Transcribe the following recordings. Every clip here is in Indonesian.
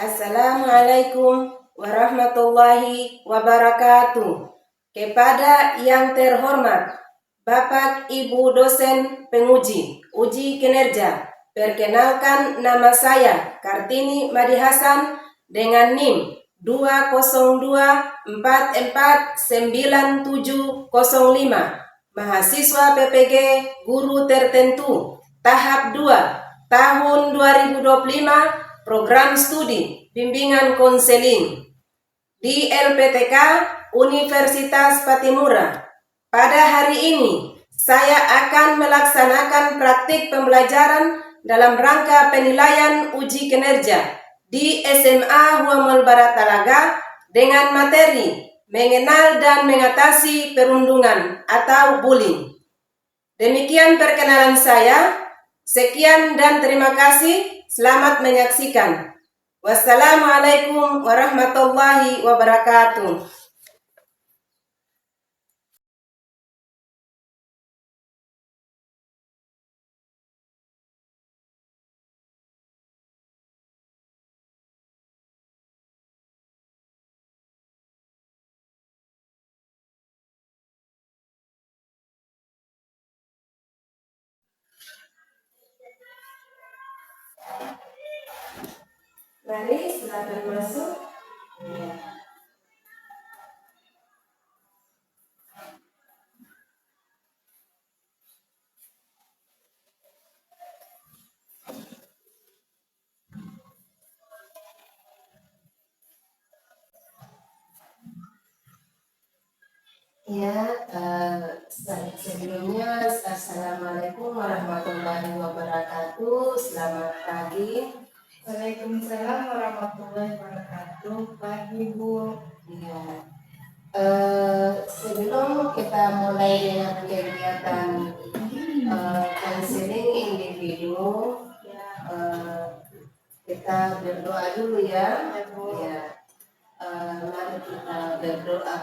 Assalamualaikum warahmatullahi wabarakatuh. Kepada yang terhormat Bapak Ibu dosen penguji uji kinerja, perkenalkan nama saya Kartini Madi Hasan dengan NIM 202449705, mahasiswa PPG guru tertentu tahap 2 tahun 2025, program studi bimbingan konseling di LPTK Universitas Patimura. Pada hari ini, saya akan melaksanakan praktik pembelajaran dalam rangka penilaian uji kinerja di SMA Huamal Barat Talaga dengan materi mengenal dan mengatasi perundungan atau bullying. Demikian perkenalan saya. Sekian dan terima kasih. Selamat menyaksikan. Wassalamualaikum warahmatullahi wabarakatuh. Mari silakan masuk. Sebelumnya Assalamualaikum warahmatullahi wabarakatuh. Selamat pagi. Waalaikumsalam warahmatullahi wabarakatuh. Pagi Bu. Ya. Sebelum kita mulai dengan kegiatan konseling individu, kita berdoa dulu ya. Mari kita berdoa.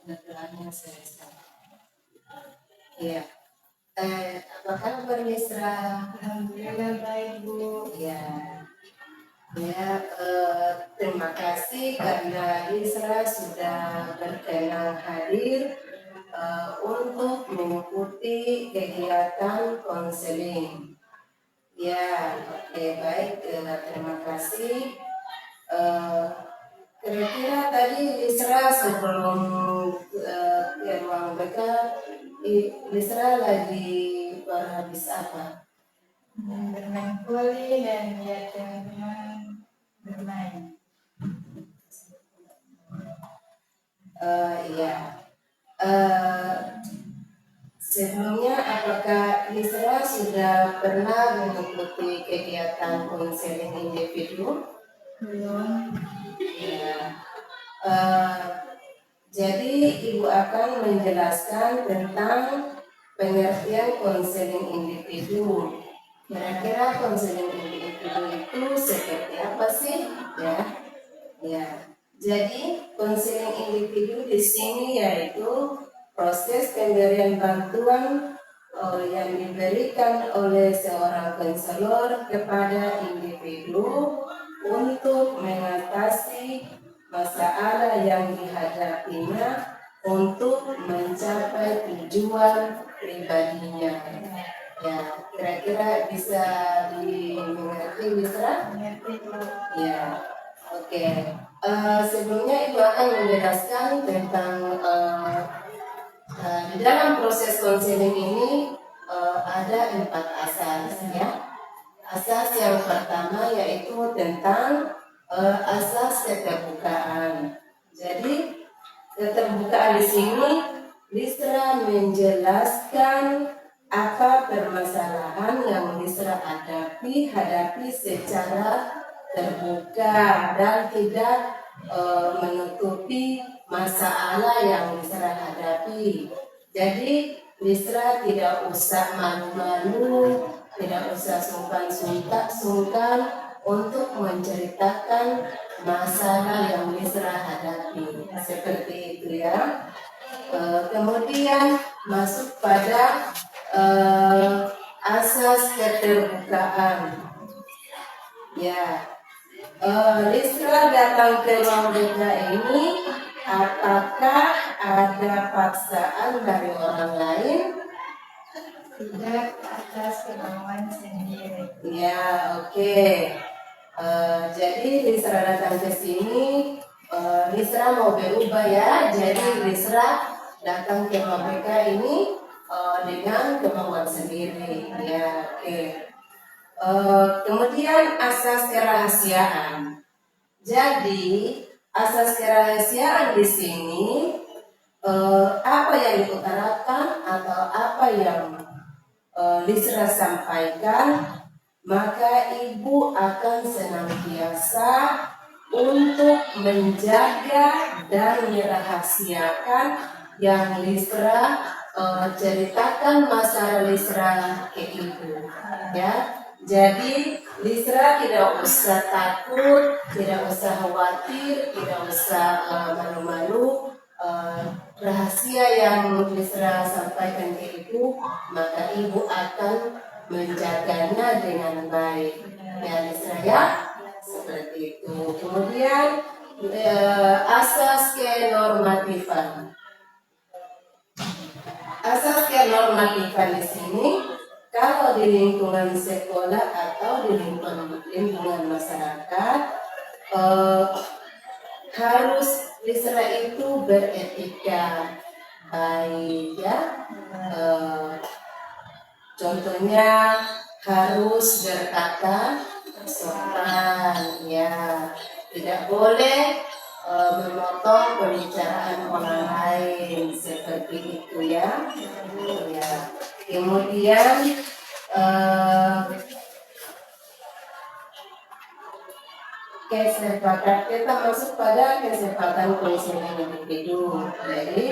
Berdoanya selesai. Ya. Apa kabar Misra? Alhamdulillah baik Bu. Terima kasih karena Isra sudah berkenan hadir untuk mengikuti kegiatan konseling. Baik, terima kasih. Kira-kira tadi Isra sebelum ke ruang BK, Isra lagi berhabis apa? Bermain voli dan lihat teman-teman bermain. Sebelumnya apakah Isra sudah pernah mengikuti kegiatan konseling individu? Belum. Jadi Ibu akan menjelaskan tentang pengertian konseling individu. Kira-kira konseling individu itu seperti apa sih? Jadi konseling individu di sini yaitu proses pemberian bantuan yang diberikan oleh seorang konselor kepada individu untuk mengatasi masalah yang dihadapinya untuk mencapai tujuan pribadinya. Kira-kira bisa dimengerti bisa? Mengerti Bu. Oke. Sebelumnya Ibu akan menjelaskan tentang di dalam proses konseling ini ada 4 asas ya. Asas yang pertama yaitu tentang asas keterbukaan. Jadi keterbukaan di sini bisa menjelaskan apa permasalahan yang bisa hadapi secara terbuka dan tidak menutupi masalah yang bisa hadapi. Jadi Misra tidak usah malu-malu, tidak usah sungkan untuk menceritakan masalah yang Misra hadapi. Seperti itu ya. Kemudian masuk pada asas keterbukaan. Ya, Lisra datang ke ruang BK ini, apakah ada paksaan dari orang lain? Tidak atas kemauan sendiri. Ya, oke. Jadi Lisra datang ke sini, Lisra mau berubah ya. Jadi Lisra datang ke KPK ini dengan kemauan sendiri. Ya, oke. Kemudian asas kerahasiaan. Jadi asas kerahasiaan di sini apa yang diutarakan atau apa yang Lisra sampaikan, maka ibu akan senantiasa untuk menjaga dan merahasiakan yang Lisra ceritakan masalah Lisra ke ibu, ya. Jadi Lisra tidak usah takut, tidak usah khawatir, tidak usah malu-malu. Rahasia yang Lisra sampaikan ke ibu, maka ibu akan menjaganya dengan baik. Ya Lisra ya, seperti itu. Kemudian asas kenormatifan. Asas kenormatifan di sini, kalau di lingkungan sekolah atau di lingkungan masyarakat, harus Lisra itu beretika baik ya. Contohnya harus berkata sopan ya, tidak boleh memotong pembicaraan orang lain seperti itu ya. Ya. Kemudian kita masuk pada kesepakatan konseling individu. Jadi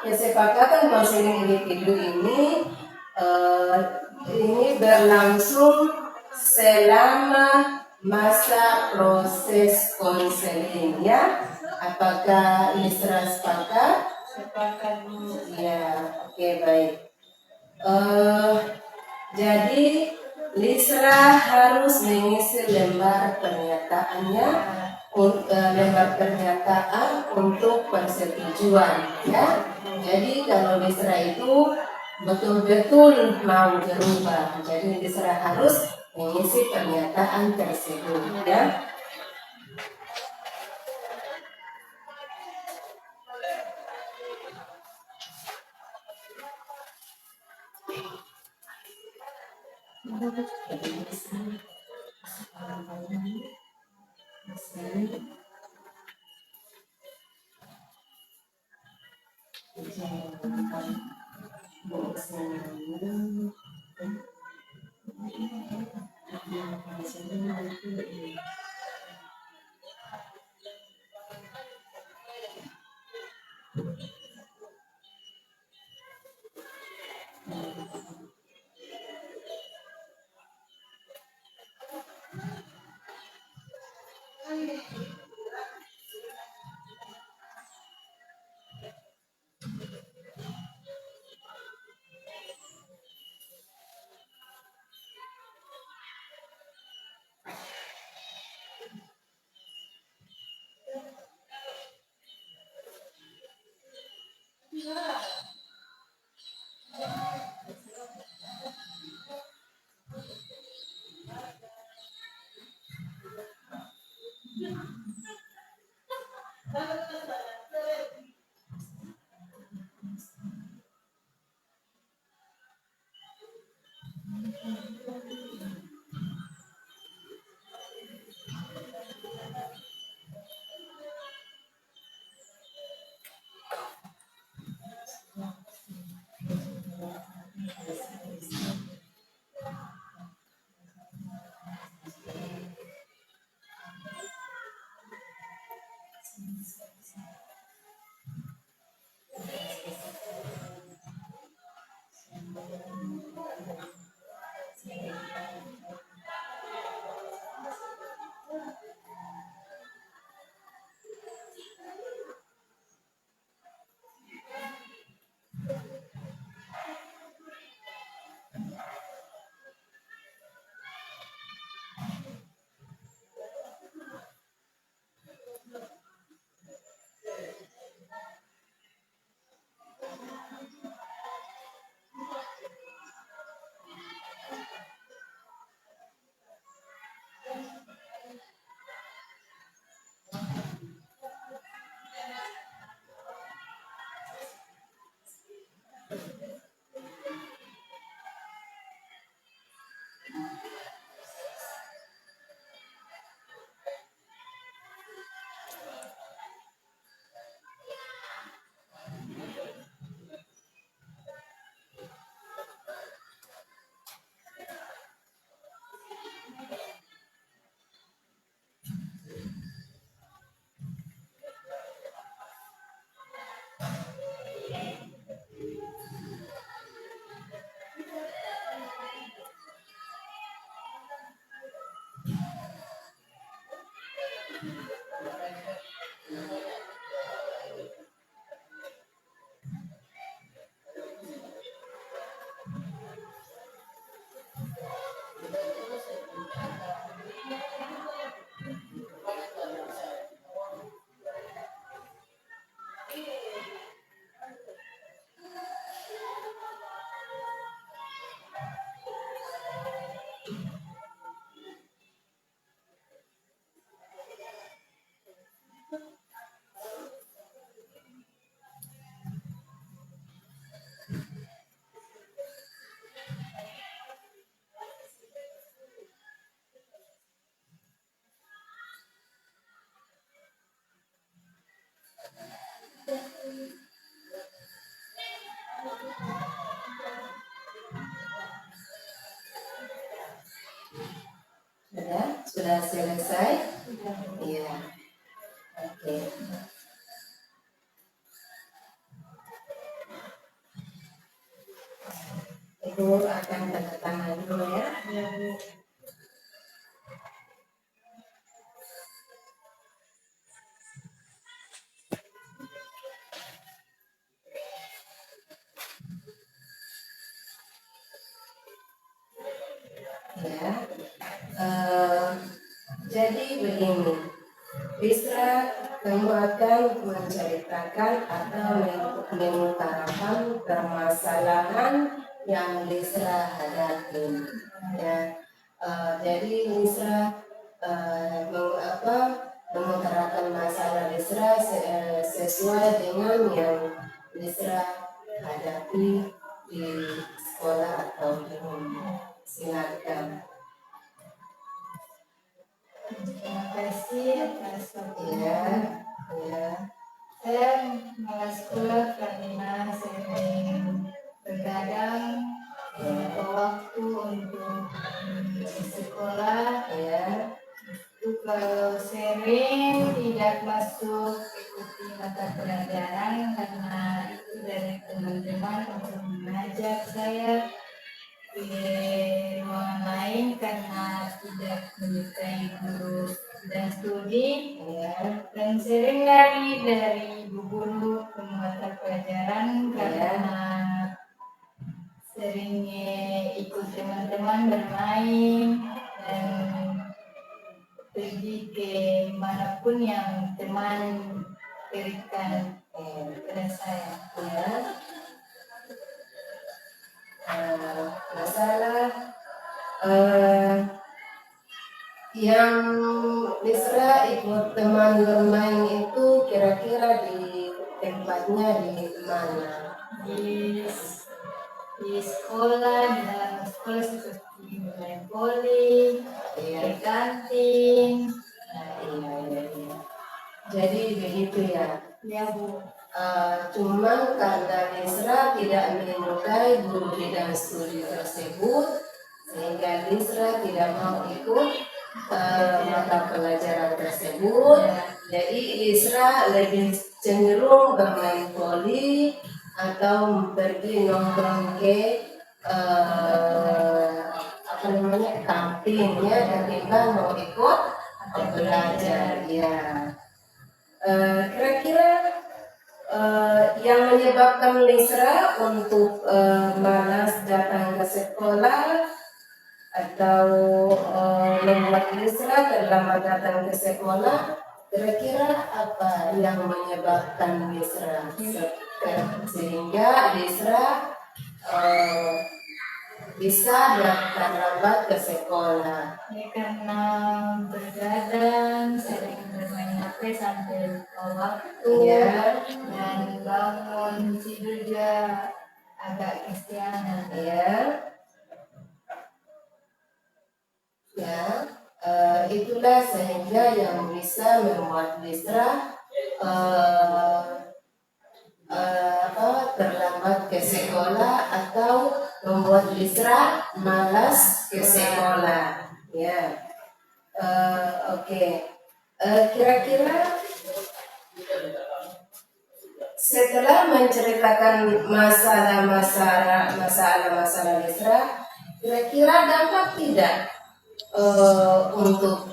kesepakatan konseling individu ini berlangsung selama masa proses konseling ya. Apakah Lisra sepakat? Sepakat Bu. Ya, oke baik. Jadi Lisra harus mengisi lembar pernyataannya, lembar pernyataan untuk persetujuan ya. Jadi kalau Lisra itu betul-betul mau berubah, jadi Lisra harus mengisi pernyataan tersebut ya. Sudah selesai? Sudah. Iya. Oke. Ibu akan tanda tangan dulu ya. Ya, Bu. Ya. Jadi begini, bisa kamu akan menceritakan atau mengutarakan permasalahan yang Lisra hadapi. Ya. Jadi Lisra mengutarakan masalah Lisra sesuai dengan yang Lisra hadapi di sekolah atau di rumah. Silakan. Terima kasih atas waktunya. Ya, ya, Saya malas sekolah karena sering begadang, lupa waktu untuk sekolah. ya, Itu kalau sering tidak masuk ikuti mata pelajaran karena itu dari teman-teman untuk mengajak saya di ruangan lain karena tidak menyukai guru dan studi, ya, dan sering lari dari ibu guru ke mata pelajaran karena sering ikut teman-teman bermain dan pergi ke manapun yang teman berikan kepada saya. ya. Masalah yang Lisra ikut teman bermain itu kira-kira di tempatnya di mana? Di sekolah, di dalam sekolah seperti bermain voli, di kantin. Iya. Jadi begitu ya. Ya, Bu. Cuman karena Lisra tidak menyukai guru bidang studi tersebut, sehingga Lisra tidak mau ikut mata pelajaran tersebut. Jadi Lisra lebih cenderung bermain voli atau pergi nongkrong ke kantinnya ketimbang mau ikut belajar. Ya. Kira-kira yang menyebabkan Lisra untuk malas datang ke sekolah atau membuat Lisra terlambat datang ke sekolah, kira-kira apa yang menyebabkan Lisra sehingga Lisra bisa terlambat ke sekolah? Ya, karena begadang, sering bermain HP sampai lupa waktu, Ya. dan bangun tidur juga agak kesiangan. Ya, itulah sehingga yang bisa membuat Lisra terlambat ke sekolah atau membuat Lisra malas ke sekolah. Ya, oke. Kira-kira setelah menceritakan masalah Lisra, kira-kira dampak tidak untuk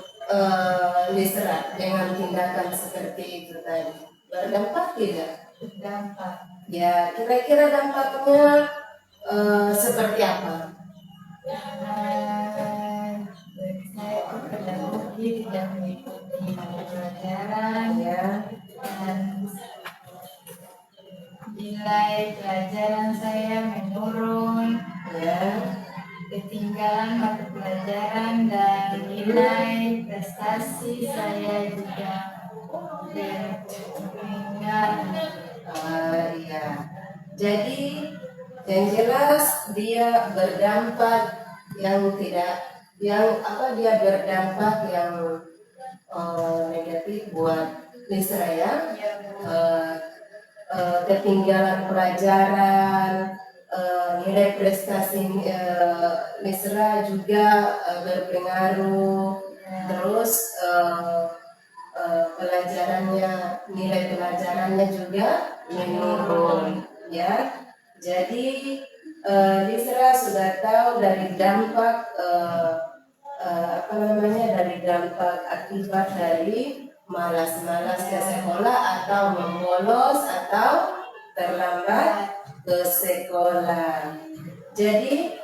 Lisra dengan tindakan seperti itu tadi? Berdampak tidak? Berdampak. Ya, kira-kira dampaknya seperti apa? Bagi saya itu pedagogi tidak mengikuti mata pelajaran, Ya, dan nilai pelajaran saya menurun, ya, ketinggalan mata pelajaran, dan nilai prestasi saya juga tertinggal. ya. Jadi yang jelas dia berdampak yang dia berdampak yang negatif buat Lisra ya. Ketinggalan pelajaran, nilai prestasi Lisra juga berpengaruh. terus nilai pelajarannya juga menurun, ya. Jadi Lisra sudah tahu dari dampak dari dampak akibat dari malas-malas ke sekolah atau membolos atau terlambat ke sekolah. Jadi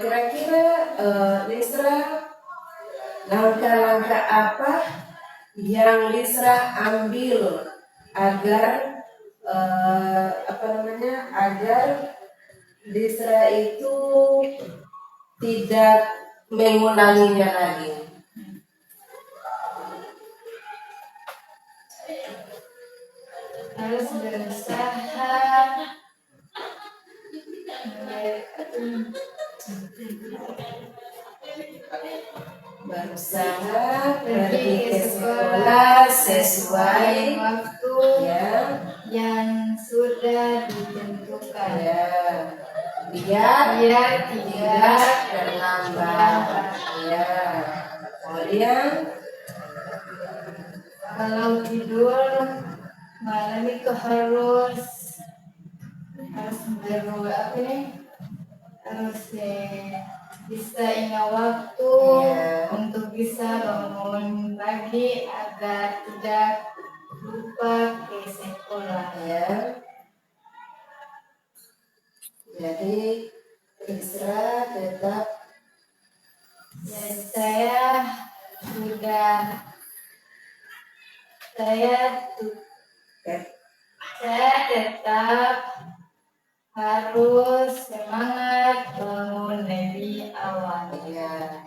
kira-kira Lisra, langkah-langkah apa yang Lisra ambil agar agar Lisra itu tidak mengulanginya lagi? Harus berusaha pergi ke sekolah sesuai waktu ya yang sudah ditentukan, ya biar tidak terlambat ya. Kemudian kalau tidur malam itu harus bisa ingat waktu untuk bisa bangun pagi agar tidak lupa ke sekolah. ya. Jadi Lisra tetap saya tetap harus semangat bangun lebih awal. ya.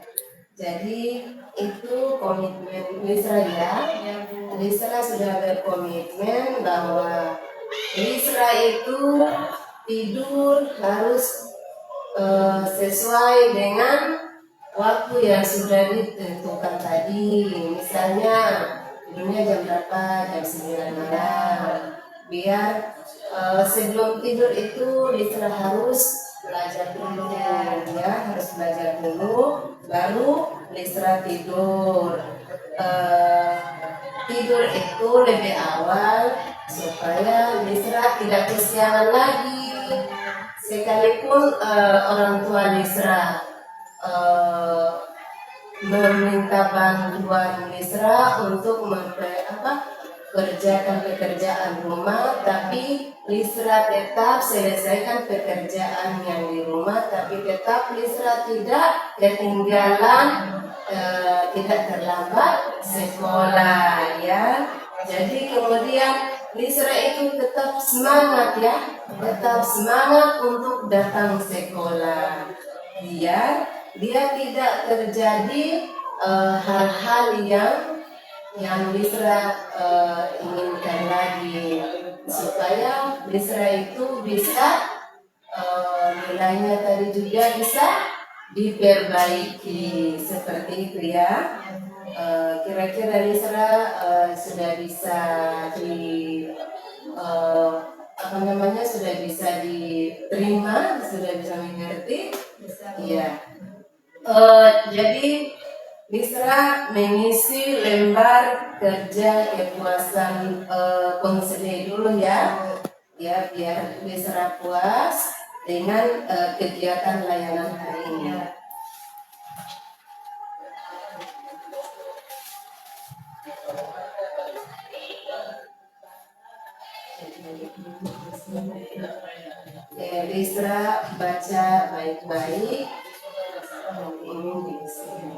Jadi itu komitmen Lisra ya. Lisra sudah berkomitmen bahwa Lisra itu tidur harus sesuai dengan waktu yang sudah ditentukan tadi. Misalnya tidurnya jam berapa, jam 9 malam. Biar sebelum tidur itu Lisra harus belajar dulu ya, harus belajar dulu baru Lisra tidur. Tidur itu lebih awal supaya Lisra tidak kesiangan lagi. Sekalipun orang tua Lisra meminta bantuan Lisra untuk kerjakan pekerjaan rumah, tapi Lisra tetap selesaikan pekerjaan yang di rumah, tapi tetap Lisra tidak ketinggalan, tidak terlambat sekolah ya. Jadi kemudian Lisra itu tetap semangat ya, tetap semangat untuk datang sekolah. Dia tidak terjadi hal-hal yang Lisra inginkan lagi, supaya Lisra itu bisa nilainya tadi juga bisa diperbaiki seperti itu ya. Kira-kira Lisra sudah bisa sudah bisa diterima, sudah bisa mengerti. Iya. Jadi Lisra mengisi lembar kerja kepuasan konselor dulu ya, biar Lisra puas dengan kegiatan layanan hari ini. Lisra baca baik-baik. Ini di sini.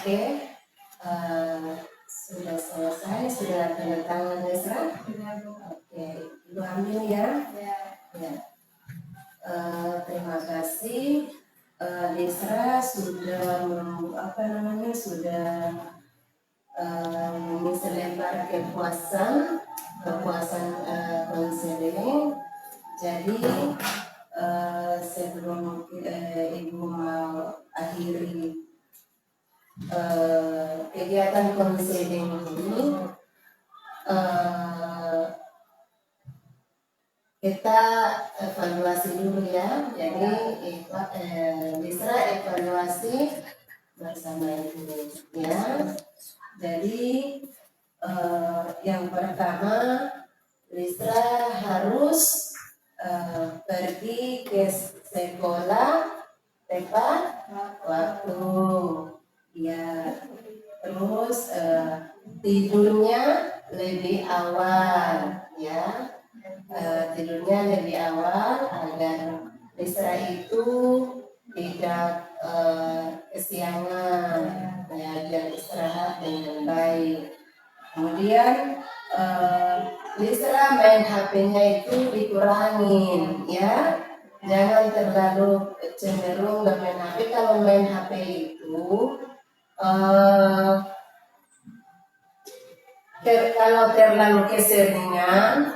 Oke, sudah selesai, sudah tanda tangan Desra. Oke, Ibu ambil ya. Ya. Terima kasih. Desra sudah sudah mengisi lembar kepuasan konseling. Jadi sebelum Ibu mau akhiri kegiatan konseling ini, kita evaluasi dulu ya. Jadi bisa evaluasi bersama Ibu ya. Jadi yang pertama, Lisra harus pergi ke sekolah tepat waktu ya. Terus tidurnya lebih awal ya. Tidurnya lebih awal agar Lisra itu tidak kesiangan ya, biar istirahat dengan baik. Kemudian Lisra main HP-nya itu dikurangin ya, jangan terlalu cenderung bermain HP. Kalau main HP itu kalau terlalu keseringan,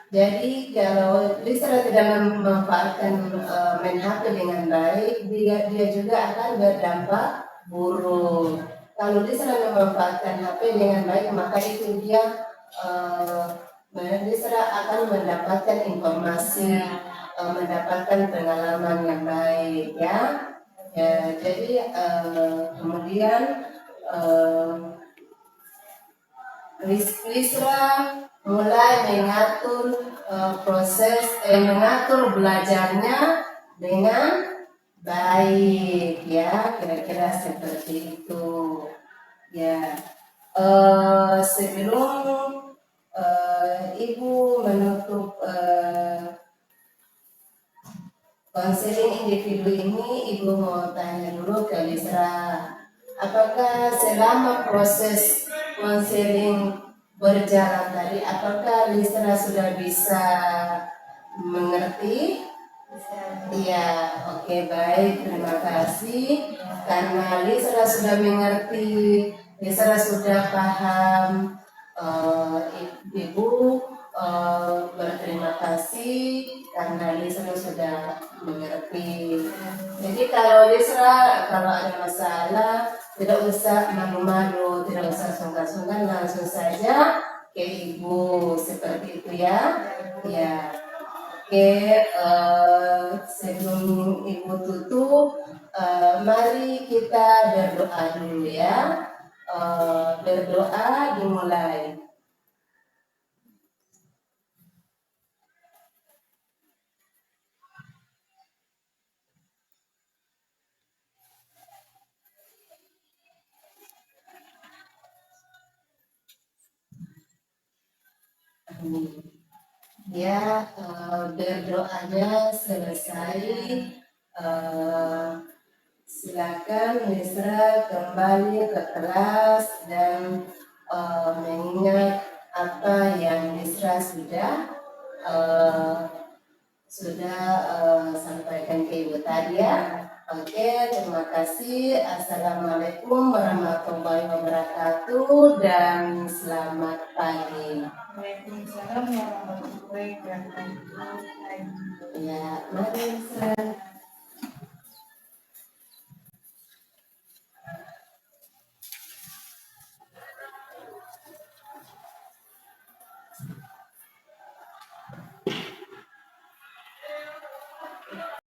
jadi kalau Lisra tidak memanfaatkan main HP dengan baik, dia juga akan berdampak buruk. Kalau Lisra memanfaatkan HP dengan baik, maka itu dia Lisra akan mendapatkan informasi, mendapatkan pengalaman yang baik ya. Ya, jadi kemudian Lisra mulai mengatur mengatur belajarnya dengan baik ya, kira-kira seperti itu ya. Sebelum ibu menutup konseling individu ini, ibu mau tanya dulu ke Lisra, apakah selama proses konseling berjalan tadi, apakah Lisra sudah bisa mengerti? Iya, oke, baik, terima kasih. Karena Lisra sudah mengerti, Lisra sudah paham, ibu berterima kasih karena Lisra sudah mengerti. Jadi kalau Lisra kalau ada masalah tidak usah malu-malu, tidak usah sungkan-sungkan, langsung saja ke ibu seperti itu ya. Ya. Oke, sebelum ibu tutup, mari kita berdoa dulu ya. Berdoa dimulai. Ya, berdoanya selesai. Silakan Lisra kembali ke kelas dan mengingat apa yang Lisra sudah sampaikan ke ibu tadi ya. Oke, terima kasih. Assalamualaikum warahmatullahi wabarakatuh dan selamat pagi. Waalaikumsalam warahmatullahi wabarakatuh. Ya, mari Lisra.